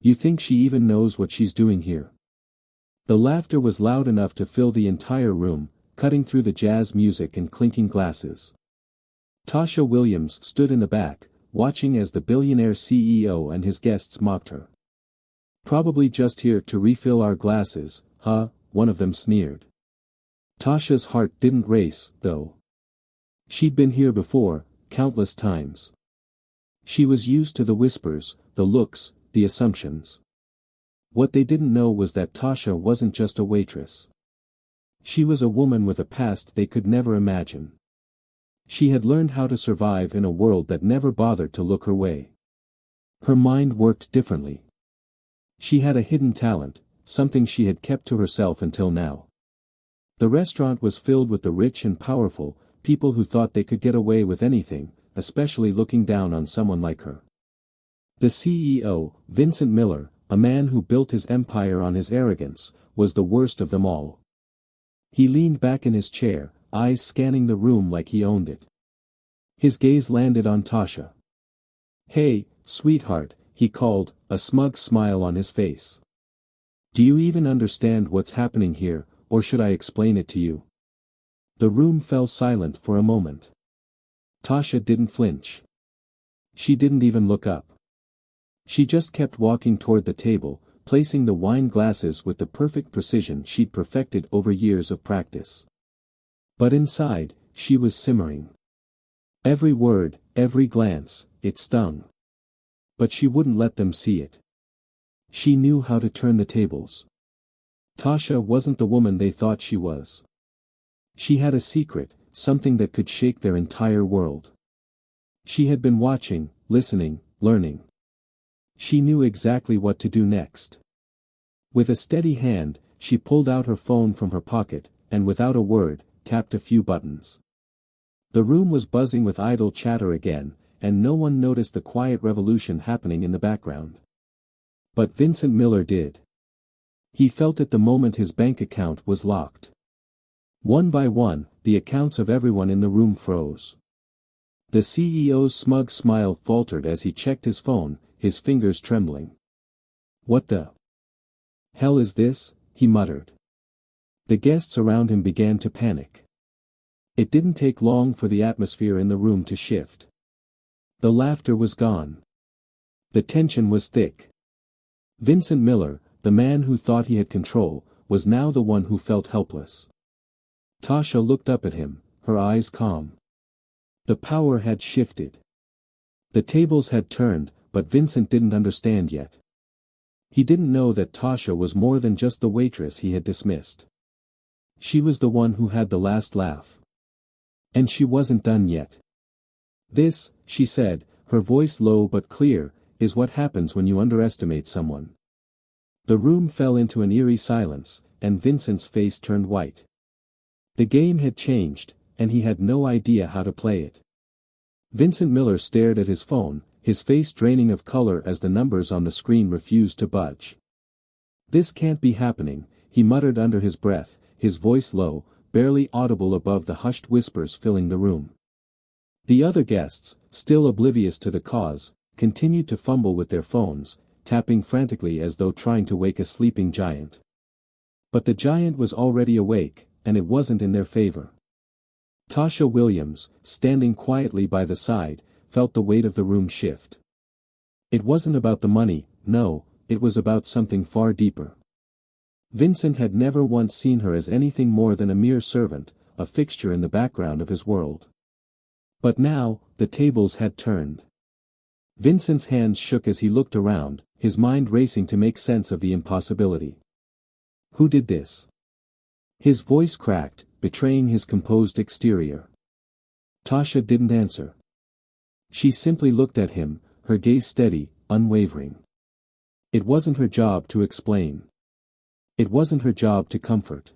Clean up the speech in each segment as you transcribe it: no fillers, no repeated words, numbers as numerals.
You think she even knows what she's doing here? The laughter was loud enough to fill the entire room, cutting through the jazz music and clinking glasses. Tasha Williams stood in the back, watching as the billionaire CEO and his guests mocked her. "Probably just here to refill our glasses, huh?" one of them sneered. Tasha's heart didn't race, though. She'd been here before, countless times. She was used to the whispers, the looks, the assumptions. What they didn't know was that Tasha wasn't just a waitress. She was a woman with a past they could never imagine. She had learned how to survive in a world that never bothered to look her way. Her mind worked differently. She had a hidden talent, something she had kept to herself until now. The restaurant was filled with the rich and powerful, people who thought they could get away with anything, especially looking down on someone like her. The CEO, Vincent Miller, a man who built his empire on his arrogance, was the worst of them all. He leaned back in his chair, eyes scanning the room like he owned it. His gaze landed on Tasha. "Hey, sweetheart," he called, a smug smile on his face. "Do you even understand what's happening here, or should I explain it to you?" The room fell silent for a moment. Tasha didn't flinch. She didn't even look up. She just kept walking toward the table, placing the wine glasses with the perfect precision she'd perfected over years of practice. But inside, she was simmering. Every word, every glance, it stung. But she wouldn't let them see it. She knew how to turn the tables. Tasha wasn't the woman they thought she was. She had a secret, something that could shake their entire world. She had been watching, listening, learning. She knew exactly what to do next. With a steady hand, she pulled out her phone from her pocket, and without a word, tapped a few buttons. The room was buzzing with idle chatter again, and no one noticed the quiet revolution happening in the background. But Vincent Miller did. He felt it the moment his bank account was locked. One by one, the accounts of everyone in the room froze. The CEO's smug smile faltered as he checked his phone, his fingers trembling. "What the hell is this?" he muttered. The guests around him began to panic. It didn't take long for the atmosphere in the room to shift. The laughter was gone. The tension was thick. Vincent Miller, the man who thought he had control, was now the one who felt helpless. Tasha looked up at him, her eyes calm. The power had shifted. The tables had turned, but Vincent didn't understand yet. He didn't know that Tasha was more than just the waitress he had dismissed. She was the one who had the last laugh. And she wasn't done yet. "This," she said, her voice low but clear, "is what happens when you underestimate someone." The room fell into an eerie silence, and Vincent's face turned white. The game had changed, and he had no idea how to play it. Vincent Miller stared at his phone, his face draining of color as the numbers on the screen refused to budge. "This can't be happening," he muttered under his breath, his voice low, barely audible above the hushed whispers filling the room. The other guests, still oblivious to the cause, continued to fumble with their phones, tapping frantically as though trying to wake a sleeping giant. But the giant was already awake, and it wasn't in their favor. Tasha Williams, standing quietly by the side, felt the weight of the room shift. It wasn't about the money, no, it was about something far deeper. Vincent had never once seen her as anything more than a mere servant, a fixture in the background of his world. But now, the tables had turned. Vincent's hands shook as he looked around, his mind racing to make sense of the impossibility. Who did this? His voice cracked, betraying his composed exterior. Tasha didn't answer. She simply looked at him, her gaze steady, unwavering. It wasn't her job to explain. It wasn't her job to comfort.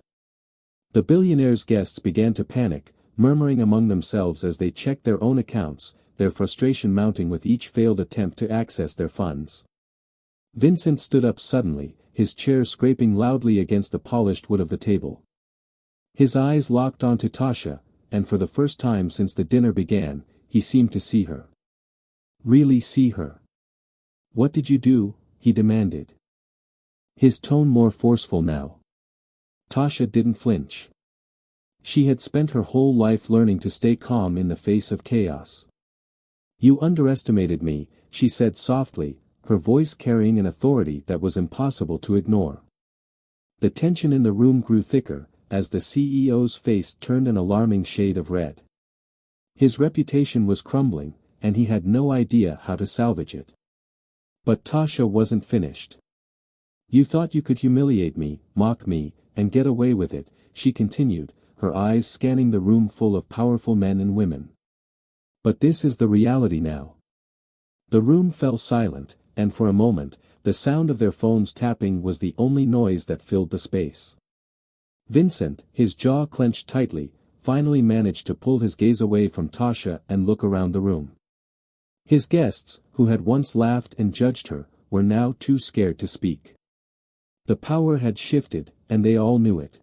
The billionaire's guests began to panic, murmuring among themselves as they checked their own accounts, their frustration mounting with each failed attempt to access their funds. Vincent stood up suddenly, his chair scraping loudly against the polished wood of the table. His eyes locked onto Tasha, and for the first time since the dinner began, he seemed to see her. Really see her. "What did you do?" he demanded. His tone more forceful now. Tasha didn't flinch. She had spent her whole life learning to stay calm in the face of chaos. You underestimated me, she said softly, her voice carrying an authority that was impossible to ignore. The tension in the room grew thicker, as the CEO's face turned an alarming shade of red. His reputation was crumbling, and he had no idea how to salvage it. But Tasha wasn't finished. You thought you could humiliate me, mock me, and get away with it, she continued, her eyes scanning the room full of powerful men and women. But this is the reality now. The room fell silent, and for a moment, the sound of their phones tapping was the only noise that filled the space. Vincent, his jaw clenched tightly, finally managed to pull his gaze away from Tasha and look around the room. His guests, who had once laughed and judged her, were now too scared to speak. The power had shifted, and they all knew it.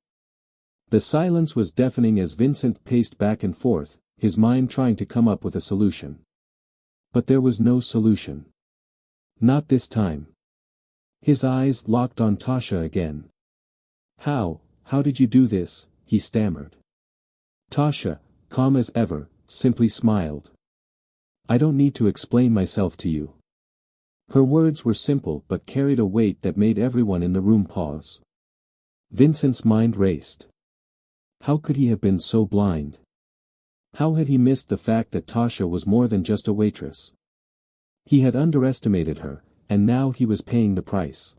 The silence was deafening as Vincent paced back and forth, his mind trying to come up with a solution. But there was no solution. Not this time. His eyes locked on Tasha again. How did you do this?" he stammered. Tasha, calm as ever, simply smiled. "I don't need to explain myself to you." Her words were simple but carried a weight that made everyone in the room pause. Vincent's mind raced. How could he have been so blind? How had he missed the fact that Tasha was more than just a waitress? He had underestimated her, and now he was paying the price.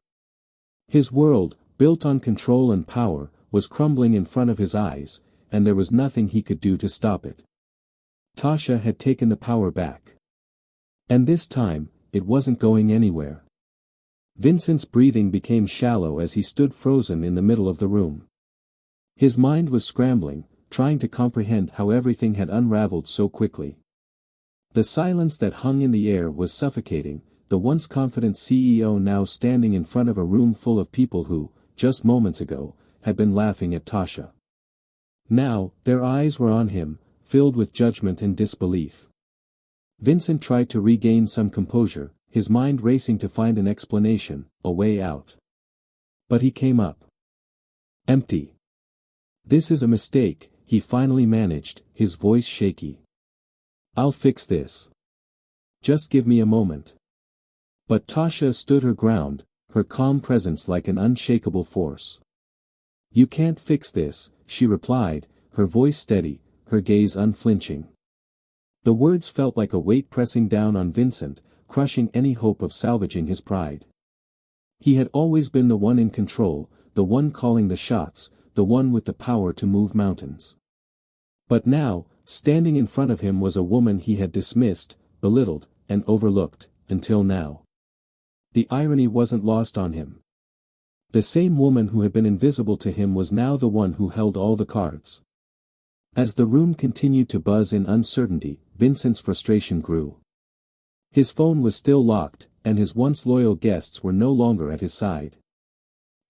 His world, built on control and power, was crumbling in front of his eyes, and there was nothing he could do to stop it. Tasha had taken the power back. And this time, it wasn't going anywhere. Vincent's breathing became shallow as he stood frozen in the middle of the room. His mind was scrambling, trying to comprehend how everything had unraveled so quickly. The silence that hung in the air was suffocating, the once confident CEO now standing in front of a room full of people who, just moments ago, had been laughing at Tasha. Now, their eyes were on him, filled with judgment and disbelief. Vincent tried to regain some composure, his mind racing to find an explanation, a way out. But he came up empty. "This is a mistake," he finally managed, his voice shaky. "I'll fix this. Just give me a moment." But Tasha stood her ground, her calm presence like an unshakable force. "You can't fix this," she replied, her voice steady, her gaze unflinching. The words felt like a weight pressing down on Vincent, crushing any hope of salvaging his pride. He had always been the one in control, the one calling the shots, the one with the power to move mountains. But now, standing in front of him was a woman he had dismissed, belittled, and overlooked, until now. The irony wasn't lost on him. The same woman who had been invisible to him was now the one who held all the cards. As the room continued to buzz in uncertainty, Vincent's frustration grew. His phone was still locked, and his once loyal guests were no longer at his side.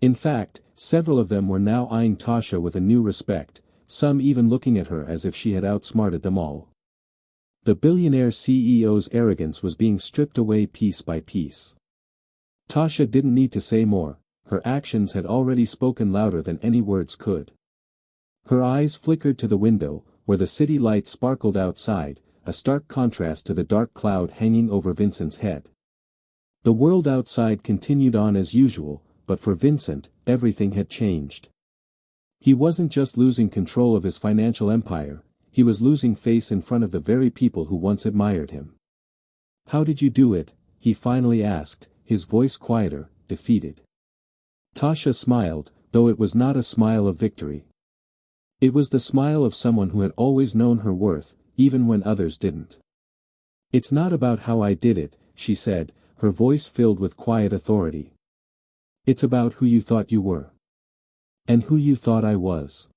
In fact, several of them were now eyeing Tasha with a new respect, some even looking at her as if she had outsmarted them all. The billionaire CEO's arrogance was being stripped away piece by piece. Tasha didn't need to say more, her actions had already spoken louder than any words could. Her eyes flickered to the window, where the city lights sparkled outside, a stark contrast to the dark cloud hanging over Vincent's head. The world outside continued on as usual, but for Vincent, everything had changed. He wasn't just losing control of his financial empire, he was losing face in front of the very people who once admired him. "How did you do it?" he finally asked, his voice quieter, defeated. Tasha smiled, though it was not a smile of victory. It was the smile of someone who had always known her worth, even when others didn't. "It's not about how I did it," she said, her voice filled with quiet authority. "It's about who you thought you were. And who you thought I was."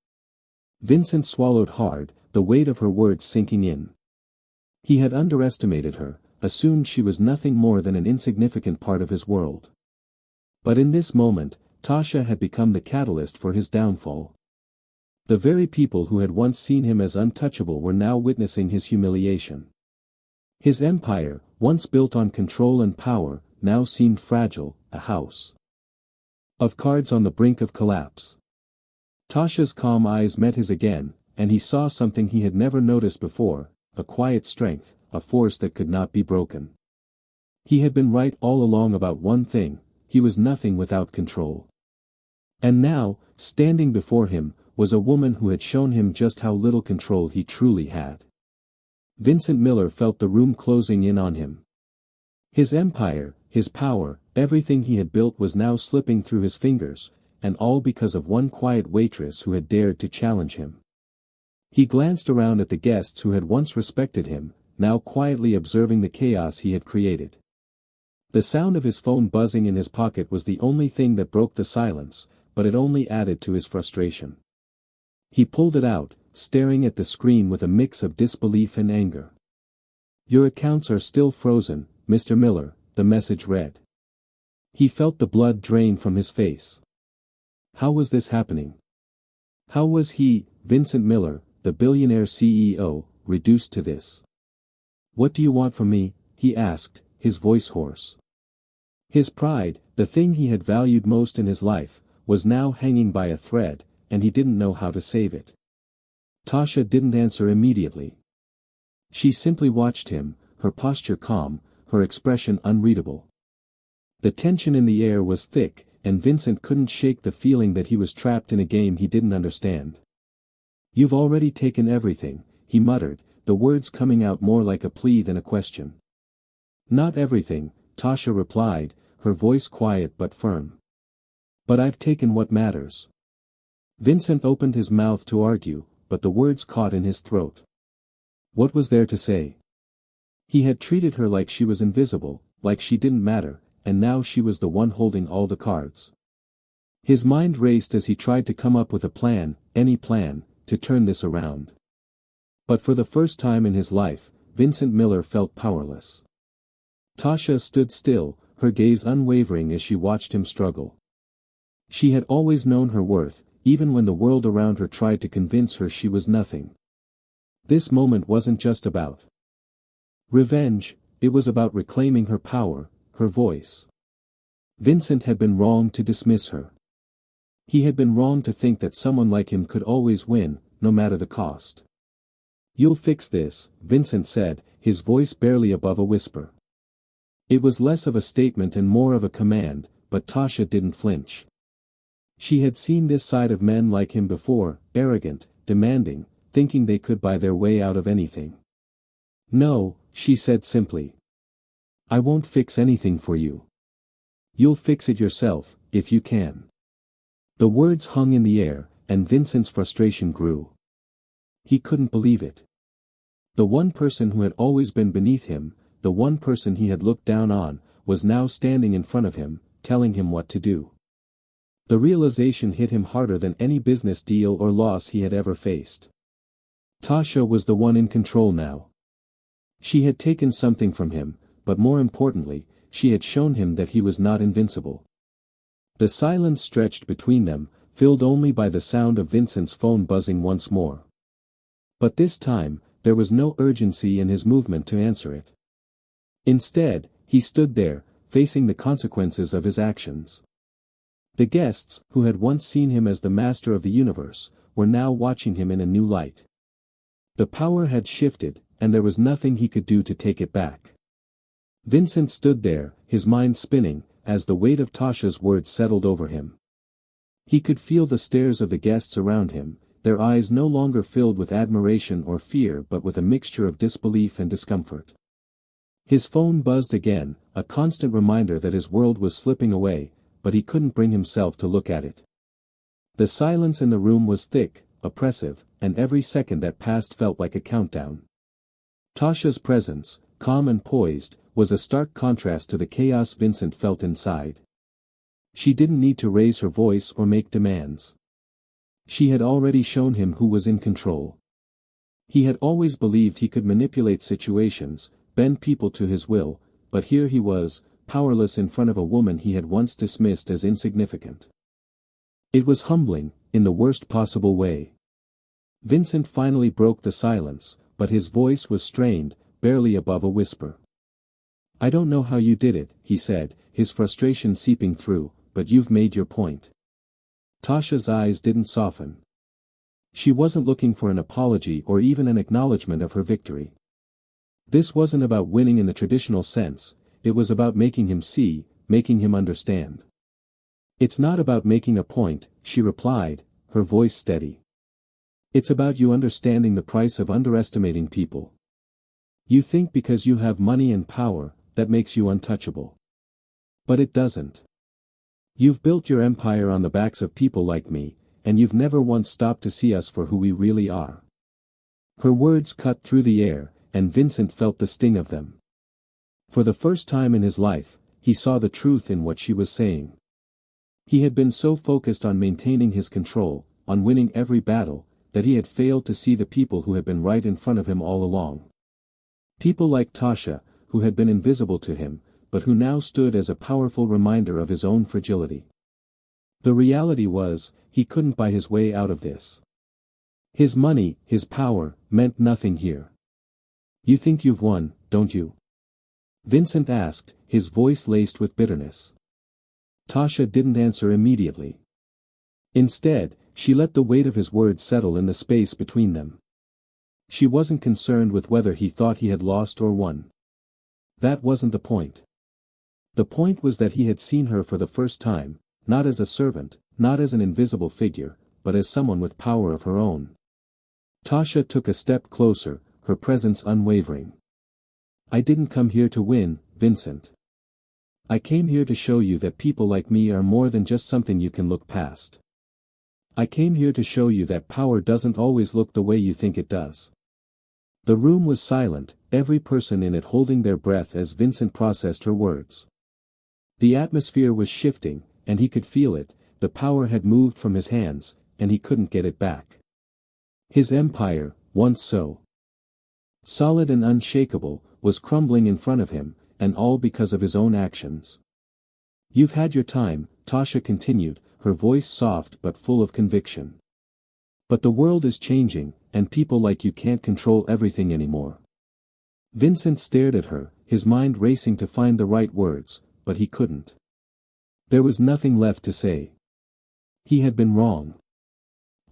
Vincent swallowed hard, the weight of her words sinking in. He had underestimated her, assumed she was nothing more than an insignificant part of his world. But in this moment, Tasha had become the catalyst for his downfall. The very people who had once seen him as untouchable were now witnessing his humiliation. His empire, once built on control and power, now seemed fragile, a house of cards on the brink of collapse. Tasha's calm eyes met his again, and he saw something he had never noticed before, a quiet strength, a force that could not be broken. He had been right all along about one thing: he was nothing without control. And now, standing before him, was a woman who had shown him just how little control he truly had. Vincent Miller felt the room closing in on him. His empire, his power, everything he had built was now slipping through his fingers, and all because of one quiet waitress who had dared to challenge him. He glanced around at the guests who had once respected him, now quietly observing the chaos he had created. The sound of his phone buzzing in his pocket was the only thing that broke the silence, but it only added to his frustration. He pulled it out, staring at the screen with a mix of disbelief and anger. "Your accounts are still frozen, Mr. Miller," the message read. He felt the blood drain from his face. How was this happening? How was he, Vincent Miller, the billionaire CEO, reduced to this? "What do you want from me?" he asked, his voice hoarse. His pride, the thing he had valued most in his life, was now hanging by a thread, and he didn't know how to save it. Tasha didn't answer immediately. She simply watched him, her posture calm, her expression unreadable. The tension in the air was thick, and Vincent couldn't shake the feeling that he was trapped in a game he didn't understand. "You've already taken everything," he muttered, the words coming out more like a plea than a question. "Not everything," Tasha replied, her voice quiet but firm. "But I've taken what matters." Vincent opened his mouth to argue, but the words caught in his throat. What was there to say? He had treated her like she was invisible, like she didn't matter, and now she was the one holding all the cards. His mind raced as he tried to come up with a plan, any plan, to turn this around. But for the first time in his life, Vincent Miller felt powerless. Tasha stood still, her gaze unwavering as she watched him struggle. She had always known her worth, even when the world around her tried to convince her she was nothing. This moment wasn't just about revenge, it was about reclaiming her power, her voice. Vincent had been wrong to dismiss her. He had been wrong to think that someone like him could always win, no matter the cost. "You'll fix this," Vincent said, his voice barely above a whisper. It was less of a statement and more of a command, but Tasha didn't flinch. She had seen this side of men like him before, arrogant, demanding, thinking they could buy their way out of anything. "No," she said simply. "I won't fix anything for you. You'll fix it yourself, if you can." The words hung in the air, and Vincent's frustration grew. He couldn't believe it. The one person who had always been beneath him, the one person he had looked down on, was now standing in front of him, telling him what to do. The realization hit him harder than any business deal or loss he had ever faced. Tasha was the one in control now. She had taken something from him, but more importantly, she had shown him that he was not invincible. The silence stretched between them, filled only by the sound of Vincent's phone buzzing once more. But this time, there was no urgency in his movement to answer it. Instead, he stood there, facing the consequences of his actions. The guests, who had once seen him as the master of the universe, were now watching him in a new light. The power had shifted, and there was nothing he could do to take it back. Vincent stood there, his mind spinning, as the weight of Tasha's words settled over him. He could feel the stares of the guests around him, their eyes no longer filled with admiration or fear but with a mixture of disbelief and discomfort. His phone buzzed again, a constant reminder that his world was slipping away, but he couldn't bring himself to look at it. The silence in the room was thick, oppressive, and every second that passed felt like a countdown. Tasha's presence, calm and poised, was a stark contrast to the chaos Vincent felt inside. She didn't need to raise her voice or make demands. She had already shown him who was in control. He had always believed he could manipulate situations, bend people to his will, but here he was, powerless in front of a woman he had once dismissed as insignificant. It was humbling, in the worst possible way. Vincent finally broke the silence, but his voice was strained, barely above a whisper. I don't know how you did it, he said, his frustration seeping through, but you've made your point. Tasha's eyes didn't soften. She wasn't looking for an apology or even an acknowledgement of her victory. This wasn't about winning in the traditional sense, it was about making him see, making him understand. It's not about making a point, she replied, her voice steady. It's about you understanding the price of underestimating people. You think because you have money and power, that makes you untouchable. But it doesn't. You've built your empire on the backs of people like me, and you've never once stopped to see us for who we really are. Her words cut through the air, and Vincent felt the sting of them. For the first time in his life, he saw the truth in what she was saying. He had been so focused on maintaining his control, on winning every battle, that he had failed to see the people who had been right in front of him all along. People like Tasha, who had been invisible to him, but who now stood as a powerful reminder of his own fragility. The reality was, he couldn't buy his way out of this. His money, his power, meant nothing here. You think you've won, don't you? Vincent asked, his voice laced with bitterness. Tasha didn't answer immediately. Instead, she let the weight of his words settle in the space between them. She wasn't concerned with whether he thought he had lost or won. That wasn't the point. The point was that he had seen her for the first time, not as a servant, not as an invisible figure, but as someone with power of her own. Tasha took a step closer, her presence unwavering. I didn't come here to win, Vincent. I came here to show you that people like me are more than just something you can look past. I came here to show you that power doesn't always look the way you think it does. The room was silent, every person in it holding their breath as Vincent processed her words. The atmosphere was shifting, and he could feel it, the power had moved from his hands, and he couldn't get it back. His empire, once so solid and unshakable, was crumbling in front of him, and all because of his own actions. You've had your time, Tasha continued, her voice soft but full of conviction. But the world is changing, and people like you can't control everything anymore. Vincent stared at her, his mind racing to find the right words, but he couldn't. There was nothing left to say. He had been wrong.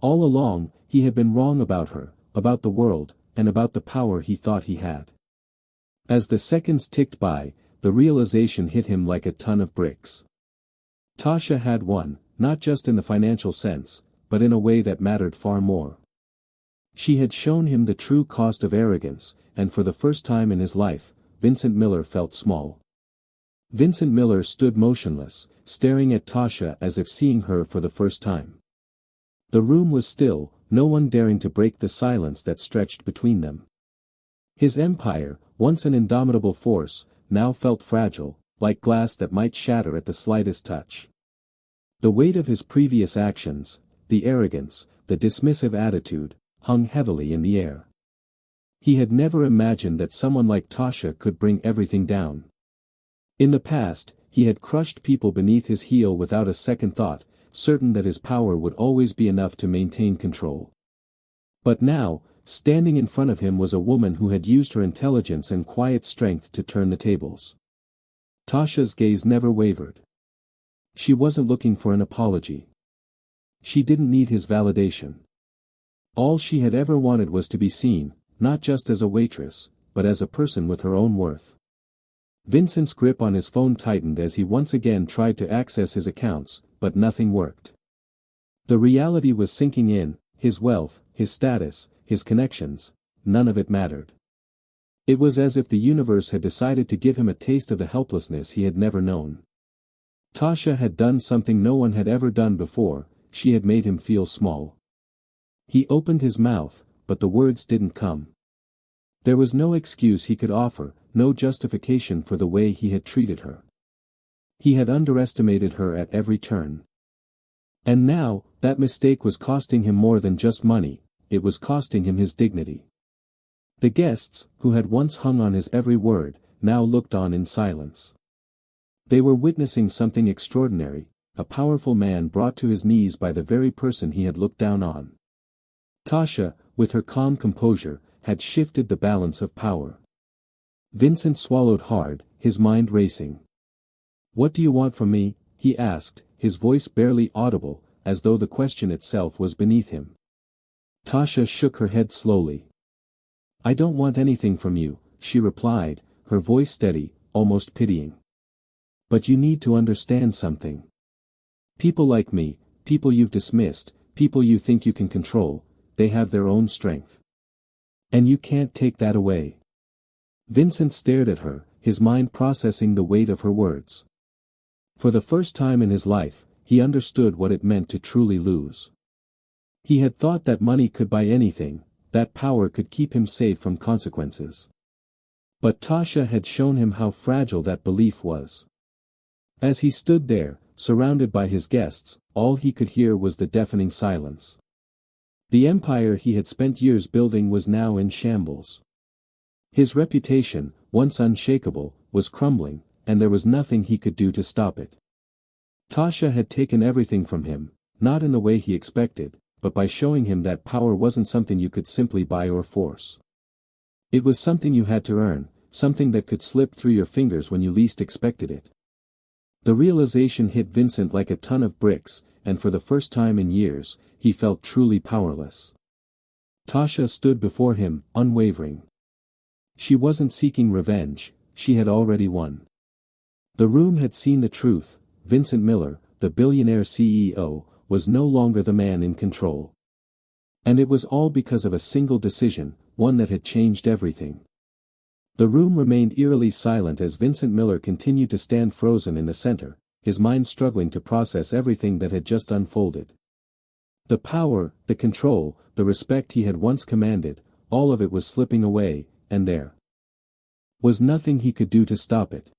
All along, he had been wrong about her, about the world, and about the power he thought he had. As the seconds ticked by, the realization hit him like a ton of bricks. Tasha had won, not just in the financial sense, but in a way that mattered far more. She had shown him the true cost of arrogance, and for the first time in his life, Vincent Miller felt small. Vincent Miller stood motionless, staring at Tasha as if seeing her for the first time. The room was still, no one daring to break the silence that stretched between them. His empire, once an indomitable force, now felt fragile, like glass that might shatter at the slightest touch. The weight of his previous actions, the arrogance, the dismissive attitude, hung heavily in the air. He had never imagined that someone like Tasha could bring everything down. In the past, he had crushed people beneath his heel without a second thought, certain that his power would always be enough to maintain control. But now, standing in front of him was a woman who had used her intelligence and quiet strength to turn the tables. Tasha's gaze never wavered. She wasn't looking for an apology. She didn't need his validation. All she had ever wanted was to be seen, not just as a waitress, but as a person with her own worth. Vincent's grip on his phone tightened as he once again tried to access his accounts, but nothing worked. The reality was sinking in, his wealth, his status, his connections, none of it mattered. It was as if the universe had decided to give him a taste of the helplessness he had never known. Tasha had done something no one had ever done before, she had made him feel small. He opened his mouth, but the words didn't come. There was no excuse he could offer, no justification for the way he had treated her. He had underestimated her at every turn. And now, that mistake was costing him more than just money, it was costing him his dignity. The guests, who had once hung on his every word, now looked on in silence. They were witnessing something extraordinary, a powerful man brought to his knees by the very person he had looked down on. Tasha, with her calm composure, had shifted the balance of power. Vincent swallowed hard, his mind racing. "What do you want from me?" he asked, his voice barely audible, as though the question itself was beneath him. Tasha shook her head slowly. "I don't want anything from you," she replied, her voice steady, almost pitying. "But you need to understand something. People like me, people you've dismissed, people you think you can control, they have their own strength. And you can't take that away." Vincent stared at her, his mind processing the weight of her words. For the first time in his life, he understood what it meant to truly lose. He had thought that money could buy anything, that power could keep him safe from consequences. But Tasha had shown him how fragile that belief was. As he stood there, surrounded by his guests, all he could hear was the deafening silence. The empire he had spent years building was now in shambles. His reputation, once unshakable, was crumbling, and there was nothing he could do to stop it. Tasha had taken everything from him, not in the way he expected, but by showing him that power wasn't something you could simply buy or force. It was something you had to earn, something that could slip through your fingers when you least expected it. The realization hit Vincent like a ton of bricks, and for the first time in years, he felt truly powerless. Tasha stood before him, unwavering. She wasn't seeking revenge, she had already won. The room had seen the truth. Vincent Miller, the billionaire CEO, was no longer the man in control. And it was all because of a single decision, one that had changed everything. The room remained eerily silent as Vincent Miller continued to stand frozen in the center, his mind struggling to process everything that had just unfolded. The power, the control, the respect he had once commanded, all of it was slipping away, and there was nothing he could do to stop it.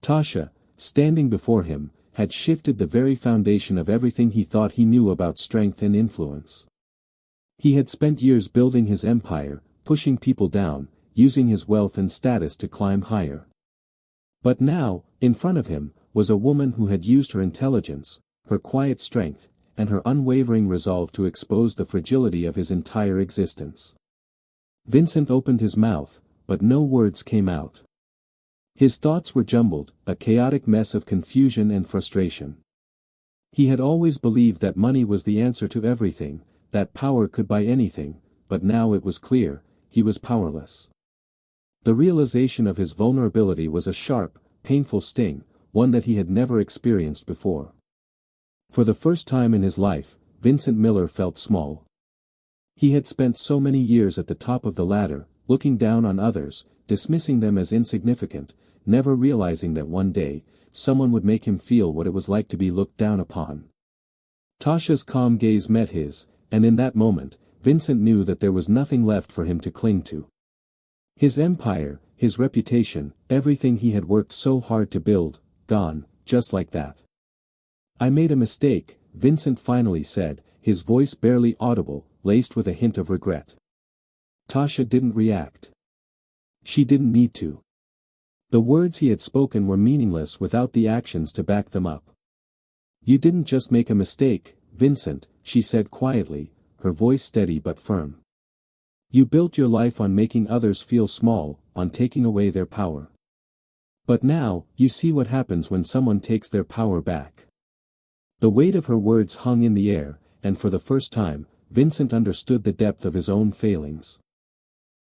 Tasha, standing before him, had shifted the very foundation of everything he thought he knew about strength and influence. He had spent years building his empire, pushing people down, using his wealth and status to climb higher. But now, in front of him, was a woman who had used her intelligence, her quiet strength, and her unwavering resolve to expose the fragility of his entire existence. Vincent opened his mouth, but no words came out. His thoughts were jumbled, a chaotic mess of confusion and frustration. He had always believed that money was the answer to everything, that power could buy anything, but now it was clear, he was powerless. The realization of his vulnerability was a sharp, painful sting, one that he had never experienced before. For the first time in his life, Vincent Miller felt small. He had spent so many years at the top of the ladder, looking down on others, dismissing them as insignificant, never realizing that one day, someone would make him feel what it was like to be looked down upon. Tasha's calm gaze met his, and in that moment, Vincent knew that there was nothing left for him to cling to. His empire, his reputation, everything he had worked so hard to build, gone, just like that. "I made a mistake," Vincent finally said, his voice barely audible, laced with a hint of regret. Tasha didn't react. She didn't need to. The words he had spoken were meaningless without the actions to back them up. "You didn't just make a mistake, Vincent," she said quietly, her voice steady but firm. "You built your life on making others feel small, on taking away their power. But now, you see what happens when someone takes their power back." The weight of her words hung in the air, and for the first time, Vincent understood the depth of his own failings.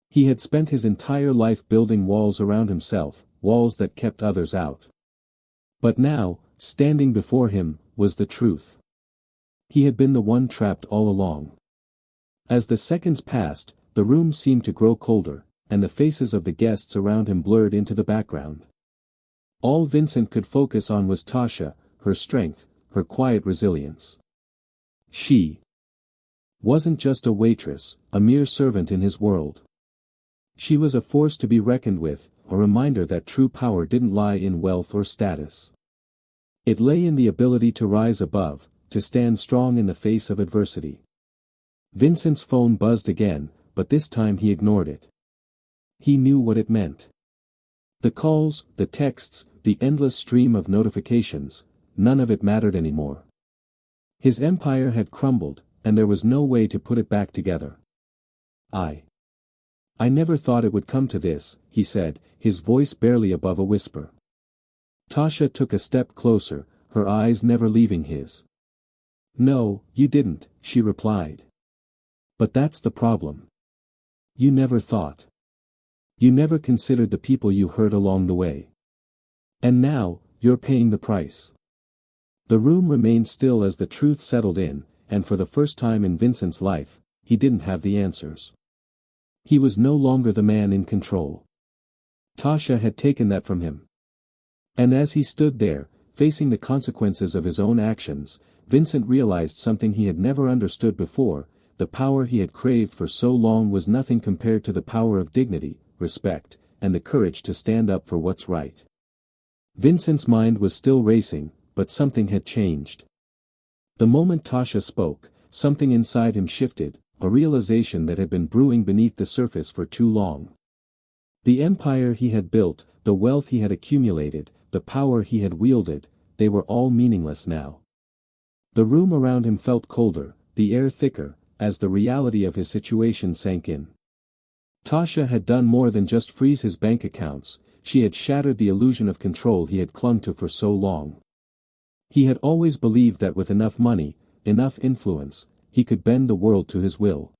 He had spent his entire life building walls around himself, walls that kept others out. But now, standing before him, was the truth. He had been the one trapped all along. As the seconds passed, the room seemed to grow colder, and the faces of the guests around him blurred into the background. All Vincent could focus on was Tasha, her strength, her quiet resilience. She wasn't just a waitress, a mere servant in his world. She was a force to be reckoned with, a reminder that true power didn't lie in wealth or status. It lay in the ability to rise above, to stand strong in the face of adversity. Vincent's phone buzzed again, but this time he ignored it. He knew what it meant. The calls, the texts, the endless stream of notifications, none of it mattered anymore. His empire had crumbled, and there was no way to put it back together. I "I never thought it would come to this," he said, his voice barely above a whisper. Tasha took a step closer, her eyes never leaving his. "No, you didn't," she replied. "But that's the problem. You never thought. You never considered the people you hurt along the way. And now, you're paying the price." The room remained still as the truth settled in, and for the first time in Vincent's life, he didn't have the answers. He was no longer the man in control. Tasha had taken that from him. And as he stood there, facing the consequences of his own actions, Vincent realized something he had never understood before: the power he had craved for so long was nothing compared to the power of dignity, respect, and the courage to stand up for what's right. Vincent's mind was still racing, but something had changed. The moment Tasha spoke, something inside him shifted, a realization that had been brewing beneath the surface for too long. The empire he had built, the wealth he had accumulated, the power he had wielded, they were all meaningless now. The room around him felt colder, the air thicker, as the reality of his situation sank in. Tasha had done more than just freeze his bank accounts, she had shattered the illusion of control he had clung to for so long. He had always believed that with enough money, enough influence, he could bend the world to his will.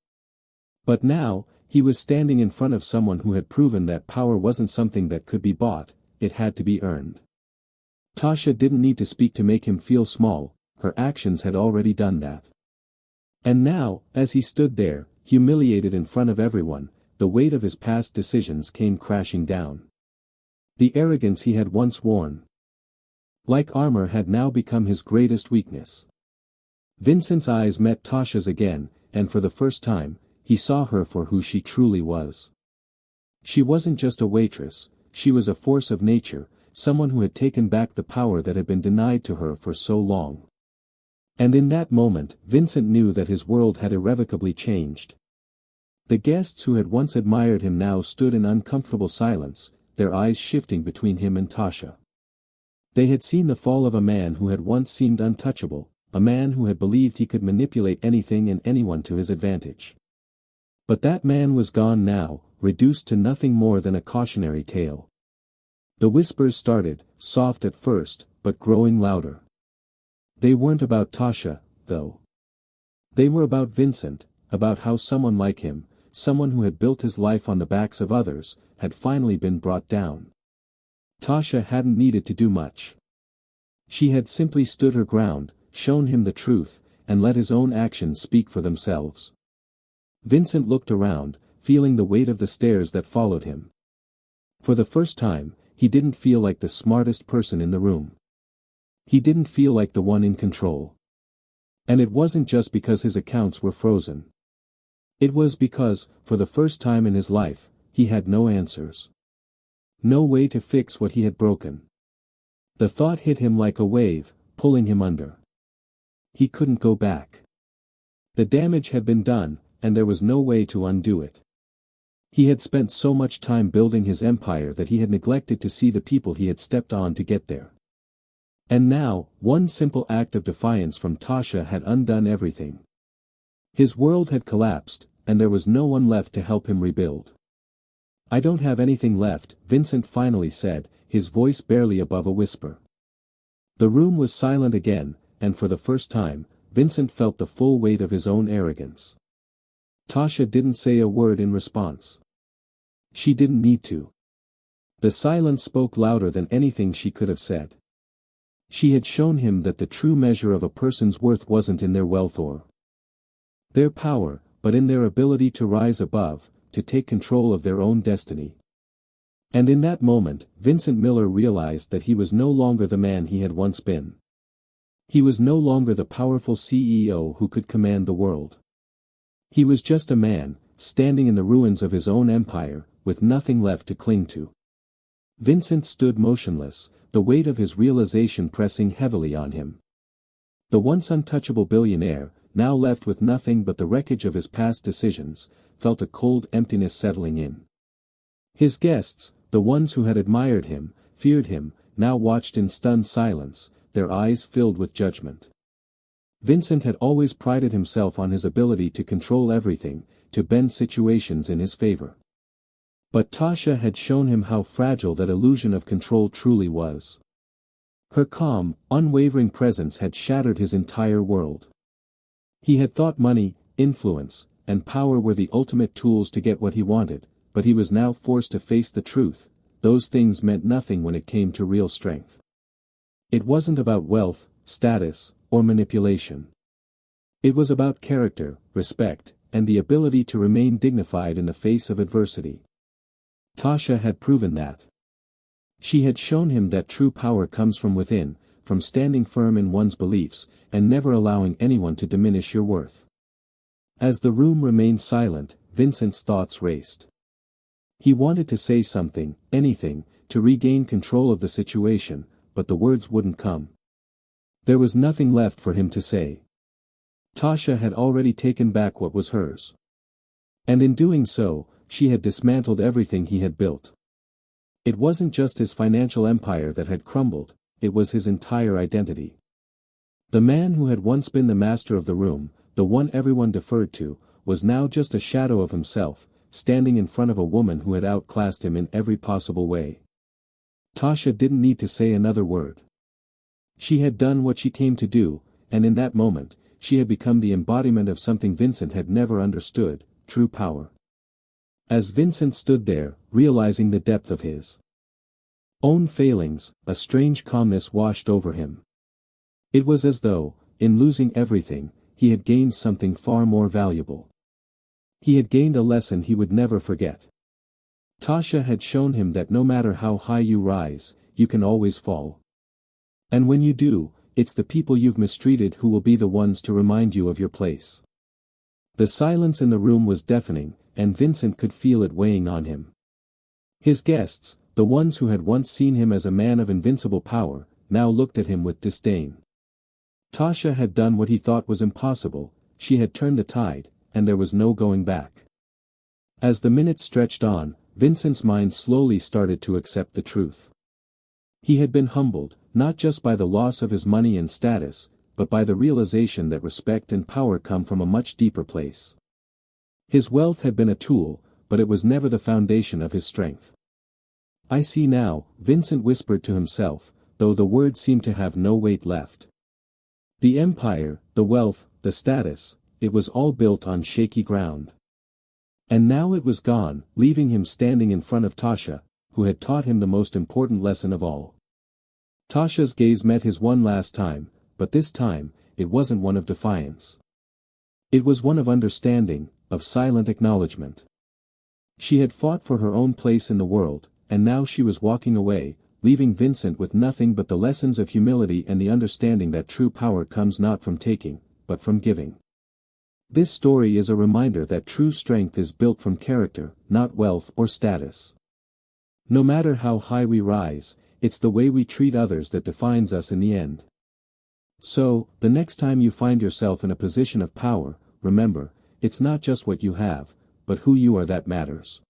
But now, he was standing in front of someone who had proven that power wasn't something that could be bought, it had to be earned. Tasha didn't need to speak to make him feel small, her actions had already done that. And now, as he stood there, humiliated in front of everyone, the weight of his past decisions came crashing down. The arrogance he had once worn, like armor, had now become his greatest weakness. Vincent's eyes met Tasha's again, and for the first time, he saw her for who she truly was. She wasn't just a waitress, she was a force of nature, someone who had taken back the power that had been denied to her for so long. And in that moment, Vincent knew that his world had irrevocably changed. The guests who had once admired him now stood in uncomfortable silence, their eyes shifting between him and Tasha. They had seen the fall of a man who had once seemed untouchable, a man who had believed he could manipulate anything and anyone to his advantage. But that man was gone now, reduced to nothing more than a cautionary tale. The whispers started, soft at first, but growing louder. They weren't about Tasha, though. They were about Vincent, about how someone like him, someone who had built his life on the backs of others, had finally been brought down. Tasha hadn't needed to do much. She had simply stood her ground, shown him the truth, and let his own actions speak for themselves. Vincent looked around, feeling the weight of the stares that followed him. For the first time, he didn't feel like the smartest person in the room. He didn't feel like the one in control. And it wasn't just because his accounts were frozen. It was because, for the first time in his life, he had no answers. No way to fix what he had broken. The thought hit him like a wave, pulling him under. He couldn't go back. The damage had been done, and there was no way to undo it. He had spent so much time building his empire that he had neglected to see the people he had stepped on to get there. And now, one simple act of defiance from Tasha had undone everything. His world had collapsed, and there was no one left to help him rebuild. "I don't have anything left," Vincent finally said, his voice barely above a whisper. The room was silent again, and for the first time, Vincent felt the full weight of his own arrogance. Tasha didn't say a word in response. She didn't need to. The silence spoke louder than anything she could have said. She had shown him that the true measure of a person's worth wasn't in their wealth or their power, but in their ability to rise above, to take control of their own destiny. And in that moment, Vincent Miller realized that he was no longer the man he had once been. He was no longer the powerful CEO who could command the world. He was just a man, standing in the ruins of his own empire, with nothing left to cling to. Vincent stood motionless, the weight of his realization pressing heavily on him. The once untouchable billionaire, now left with nothing but the wreckage of his past decisions, felt a cold emptiness settling in. His guests, the ones who had admired him, feared him, now watched in stunned silence, their eyes filled with judgment. Vincent had always prided himself on his ability to control everything, to bend situations in his favor. But Tasha had shown him how fragile that illusion of control truly was. Her calm, unwavering presence had shattered his entire world. He had thought money, influence, and power were the ultimate tools to get what he wanted, but he was now forced to face the truth. Those things meant nothing when it came to real strength. It wasn't about wealth, status, or manipulation. It was about character, respect, and the ability to remain dignified in the face of adversity. Tasha had proven that. She had shown him that true power comes from within, from standing firm in one's beliefs, and never allowing anyone to diminish your worth. As the room remained silent, Vincent's thoughts raced. He wanted to say something, anything, to regain control of the situation, but the words wouldn't come. There was nothing left for him to say. Tasha had already taken back what was hers. And in doing so, she had dismantled everything he had built. It wasn't just his financial empire that had crumbled, it was his entire identity. The man who had once been the master of the room, the one everyone deferred to, was now just a shadow of himself, standing in front of a woman who had outclassed him in every possible way. Tasha didn't need to say another word. She had done what she came to do, and in that moment, she had become the embodiment of something Vincent had never understood, true power. As Vincent stood there, realizing the depth of his own failings, a strange calmness washed over him. It was as though, in losing everything, he had gained something far more valuable. He had gained a lesson he would never forget. Tasha had shown him that no matter how high you rise, you can always fall. And when you do, it's the people you've mistreated who will be the ones to remind you of your place. The silence in the room was deafening, and Vincent could feel it weighing on him. His guests, the ones who had once seen him as a man of invincible power, now looked at him with disdain. Tasha had done what he thought was impossible, she had turned the tide, and there was no going back. As the minutes stretched on, Vincent's mind slowly started to accept the truth. He had been humbled, not just by the loss of his money and status, but by the realization that respect and power come from a much deeper place. His wealth had been a tool, but it was never the foundation of his strength. "I see now," Vincent whispered to himself, though the words seemed to have no weight left. The empire, the wealth, the status, it was all built on shaky ground. And now it was gone, leaving him standing in front of Tasha, who had taught him the most important lesson of all. Tasha's gaze met his one last time, but this time, it wasn't one of defiance. It was one of understanding, of silent acknowledgement. She had fought for her own place in the world, and now she was walking away, leaving Vincent with nothing but the lessons of humility and the understanding that true power comes not from taking, but from giving. This story is a reminder that true strength is built from character, not wealth or status. No matter how high we rise, it's the way we treat others that defines us in the end. So, the next time you find yourself in a position of power, remember, it's not just what you have, but who you are that matters.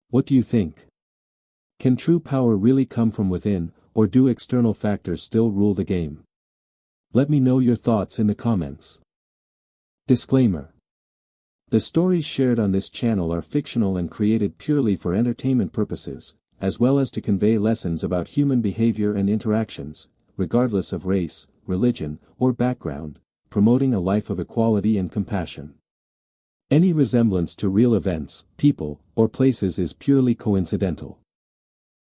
What do you think? Can true power really come from within, or do external factors still rule the game? Let me know your thoughts in the comments. Disclaimer. The stories shared on this channel are fictional and created purely for entertainment purposes, as well as to convey lessons about human behavior and interactions, regardless of race, religion, or background, promoting a life of equality and compassion. Any resemblance to real events, people, or places is purely coincidental.